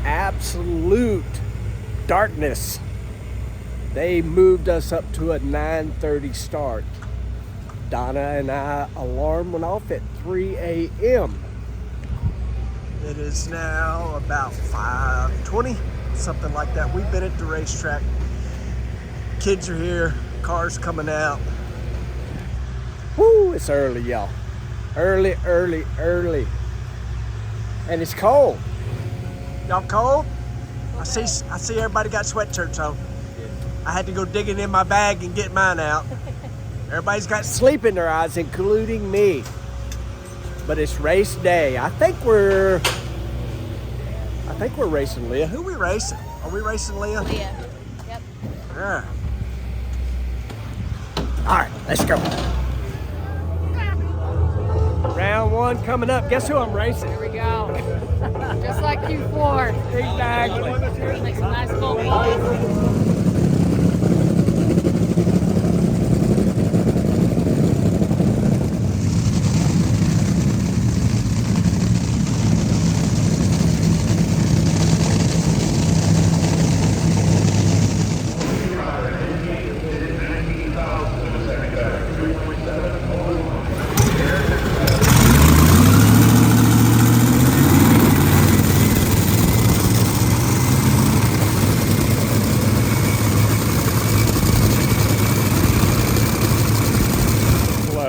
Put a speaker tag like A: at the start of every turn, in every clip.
A: Absolute darkness. They moved us up to a 9:30 start. Donna and I alarm went off at 3 a.m. It is now about 5:20, something like that. We've been at the racetrack. Kids are here, cars coming out. Woo, it's early, y'all. Early. And it's cold. Y'all cold? I see everybody got sweatshirts on. I had to go digging in my bag and get mine out. Everybody's got sleep in their eyes, including me. But it's race day. I think we're racing Leah. Who are we racing? Are we racing Leah?
B: Leah. Yep.
A: Yeah. All right, let's go. Round one coming up. Guess who I'm racing?
B: Here we go. Just like Q4.
A: Exactly.
B: Make some nice gold balls.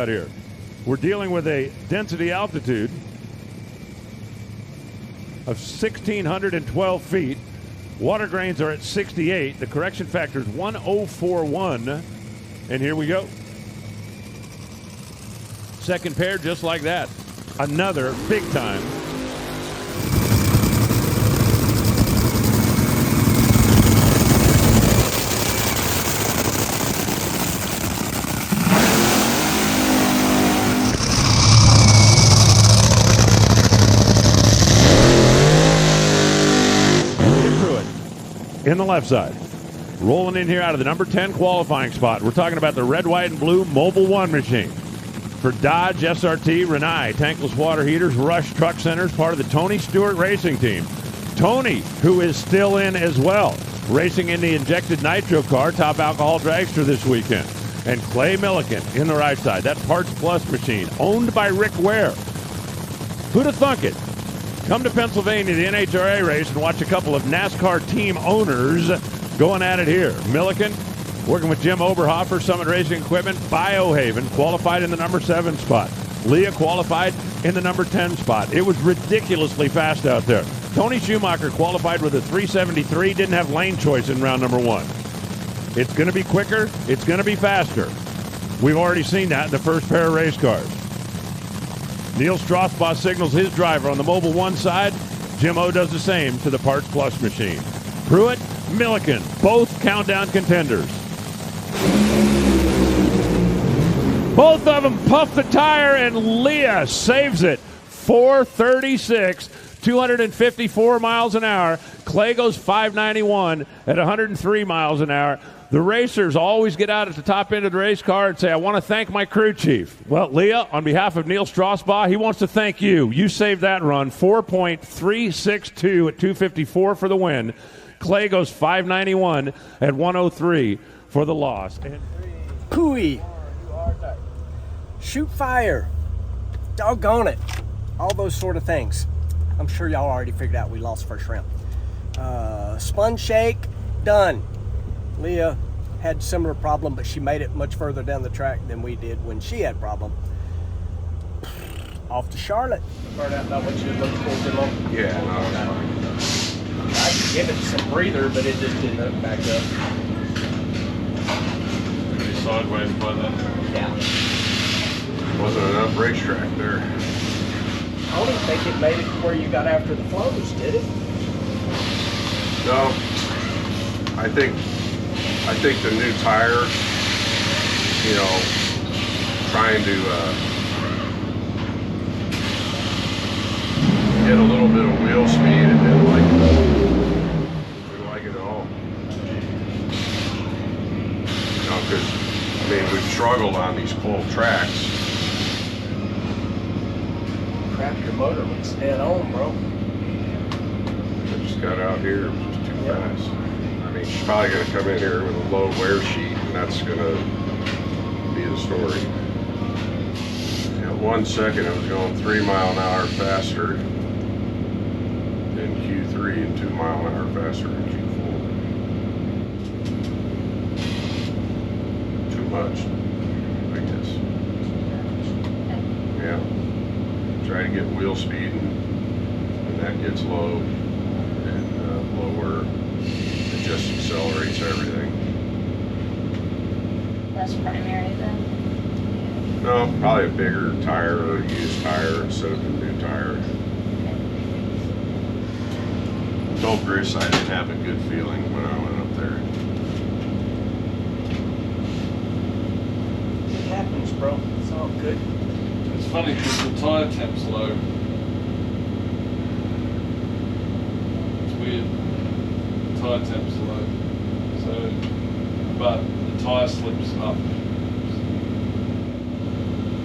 C: Here. We're dealing with a density altitude of 1,612 feet. Water grains are at 68. The correction factor is 1041. And here we go. Second pair just like that. Another big time. In the left side. Rolling in here out of the number 10 qualifying spot. We're talking about the red, white, and blue Mobile One machine. For Dodge, SRT, Renai, tankless water heaters, Rush Truck Centers, part of the Tony Stewart racing team. Tony, who is still in as well, racing in the injected Nitro car, top alcohol dragster this weekend. And Clay Milliken in the right side. That Parts Plus machine, owned by Rick Ware. Who'd have thunk it? Come to Pennsylvania, the NHRA race, and watch a couple of NASCAR team owners going at it here. Milliken, working with Jim Oberhofer, Summit Racing Equipment, Biohaven, qualified in the number 7 spot. Leah qualified in the number 10 spot. It was ridiculously fast out there. Tony Schumacher qualified with a 373, didn't have lane choice in round number 1. It's going to be quicker. It's going to be faster. We've already seen that in the first pair of race cars. Neil Straussbaugh signals his driver on the Mobile One side. Jim O does the same to the Parts Plus machine. Pruitt, Milliken, both countdown contenders. Both of them puff the tire, and Leah saves it. 436, 254 miles an hour. Clay goes 591 at 103 miles an hour. The racers always get out at the top end of the race car and say, I want to thank my crew chief. Well, Leah, on behalf of Neil Straussbaugh, he wants to thank you. You saved that run. 4.362 at 254 for the win. Clay goes 591 at 103 for the loss.
A: Pooey. Shoot fire. Doggone it. All those sort of things. I'm sure y'all already figured out we lost first round. Spun shake, done. Leah had a similar problem, but she made it much further down the track than we did when she had a problem. Off to Charlotte. Burned out about what you looked for too long?
D: Yeah, no,
A: I could give it some breather, but it just didn't back up.
D: pretty sideways by then.
A: Yeah.
D: Wasn't enough racetrack there.
A: I don't even think it made it to where you got after the flows, did it?
D: No, I think the new tire you know, trying to get a little bit of wheel speed and then we like it all. You know, because I mean we've struggled on these cold tracks.
A: Crap, your motor looks dead on, bro.
D: I just got out here, it was just too fast. I mean, she's probably going to come in here with a low wear sheet, and that's going to be the story. At 1 second, it was going 3 mile an hour faster in Q3 and 2 mile an hour faster in Q4. Too much, I guess. Yeah. Try to get wheel speed, and that gets low, and lower, it just accelerates everything.
E: Less primary then?
D: No, probably a bigger tire or a used tire instead of a new tire. Told Chris I didn't have a good feeling when I went up there.
A: It happens, bro. It's all good.
F: It's funny because the tire temp's low. It's weird. The tire temp's low. So, but the tire slips up.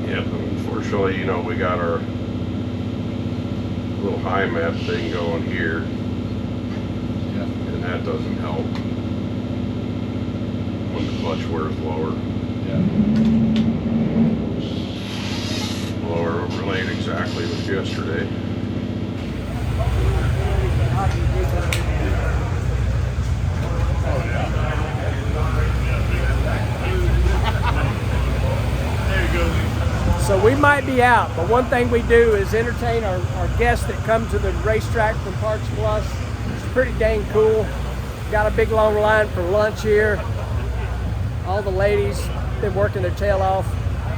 D: Yep, unfortunately, you know, we got our little high map thing going here,
F: Yeah.
D: and that doesn't help when the clutch wears lower.
F: Yeah.
D: Lower relate exactly with yesterday.
A: So we might be out, but one thing we do is entertain our guests that come to the racetrack from Parks Plus. It's pretty dang cool. Got a big long line for lunch here. All the ladies been working their tail off.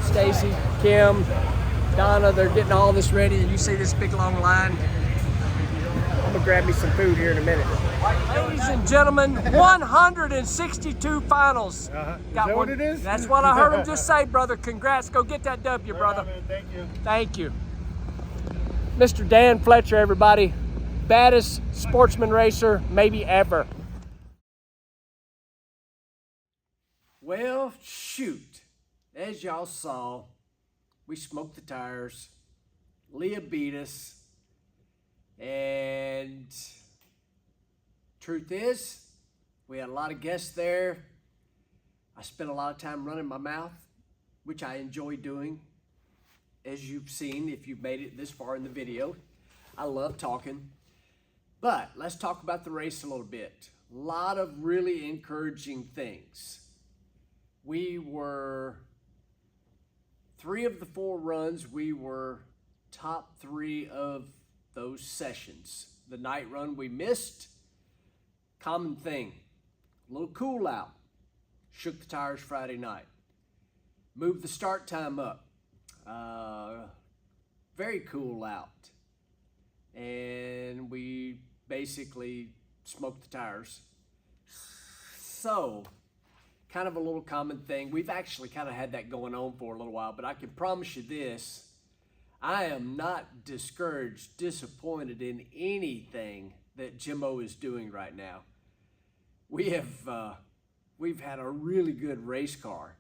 A: Stacy, Kim, Donna, they're getting all this ready, and you see this big long line. I'm gonna grab me some food here in a minute. Ladies and gentlemen, 162 finals.
G: Is that what it is?
A: That's what I heard him just say, brother. Congrats. Go get that W, brother.
G: Man, thank you.
A: Thank you. Mr. Dan Fletcher, everybody. Baddest sportsman racer maybe ever. Well, shoot. As y'all saw, we smoked the tires. Leah beat us. And truth is, we had a lot of guests there. I spent a lot of time running my mouth, which I enjoy doing. As you've seen, if you've made it this far in the video, I love talking. But let's talk about the race a little bit. A lot of really encouraging things. We were, 3 of the 4 runs, we were top 3 of those sessions. The night run we missed, common thing. A little cool out. Shook the tires Friday night. Moved the start time up. Very cool out. And we basically smoked the tires. So, kind of a little common thing. We've actually kind of had that going on for a little while, but I can promise you this. I am not discouraged, disappointed in anything that Jimmo is doing right now. We've had a really good race car.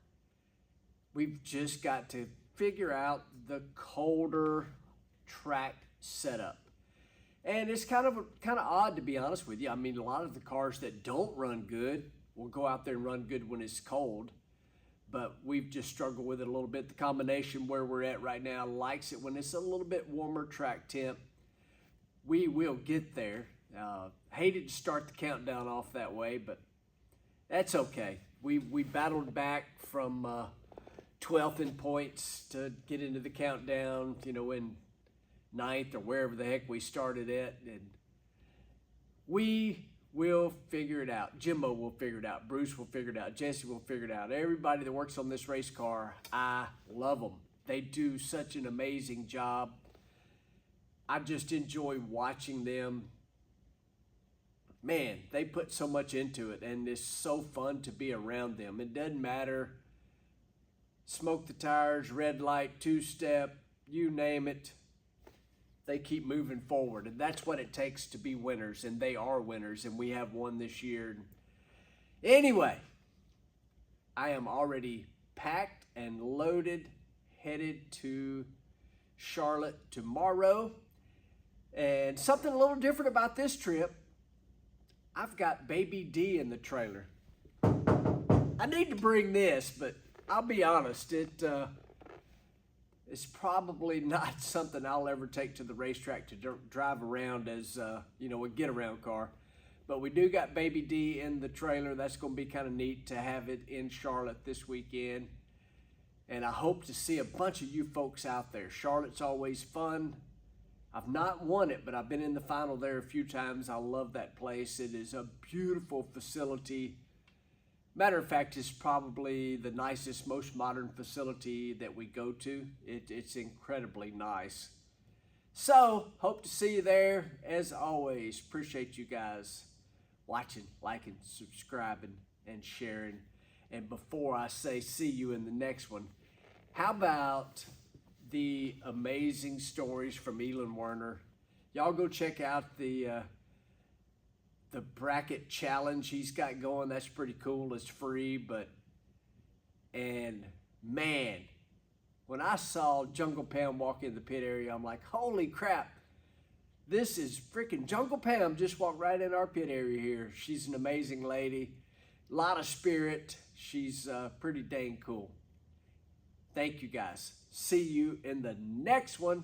A: We've just got to figure out the colder track setup. And it's kind of odd, to be honest with you. I mean, a lot of the cars that don't run good will go out there and run good when it's cold. But we've just struggled with it a little bit. The combination where we're at right now likes it when it's a little bit warmer track temp. We will get there. Hated to start the countdown off that way, but that's okay. We battled back from 12th in points to get into the countdown, you know, in 9th or wherever the heck we started at. And we will figure it out. Jimbo will figure it out. Bruce will figure it out. Jesse will figure it out. Everybody that works on this race car, I love them. They do such an amazing job. I just enjoy watching them. Man, they put so much into it, and it's so fun to be around them. It doesn't matter smoke the tires, red light, two-step, you name it. They keep moving forward, and that's what it takes to be winners, and they are winners, and we have one this year. Anyway, I am already packed and loaded, headed to Charlotte tomorrow. And something a little different about this trip, I've got Baby D in the trailer. I need to bring this, but I'll be honest, it's probably not something I'll ever take to the racetrack to drive around as, a get-around car. But we do got Baby D in the trailer. That's going to be kind of neat to have it in Charlotte this weekend. And I hope to see a bunch of you folks out there. Charlotte's always fun. I've not won it, but I've been in the final there a few times. I love that place. It is a beautiful facility. Matter of fact, it's probably the nicest, most modern facility that we go to. It's incredibly nice. So, hope to see you there. As always, appreciate you guys watching, liking, subscribing, and sharing. And before I say see you in the next one, how about the amazing stories from Elon Werner? Y'all go check out the bracket challenge he's got going. That's pretty cool. It's free, and man, when I saw Jungle Pam walk in the pit area, I'm like, holy crap, this is freaking Jungle Pam just walked right in our pit area here. She's an amazing lady, a lot of spirit. She's pretty dang cool. Thank you guys. See you in the next one.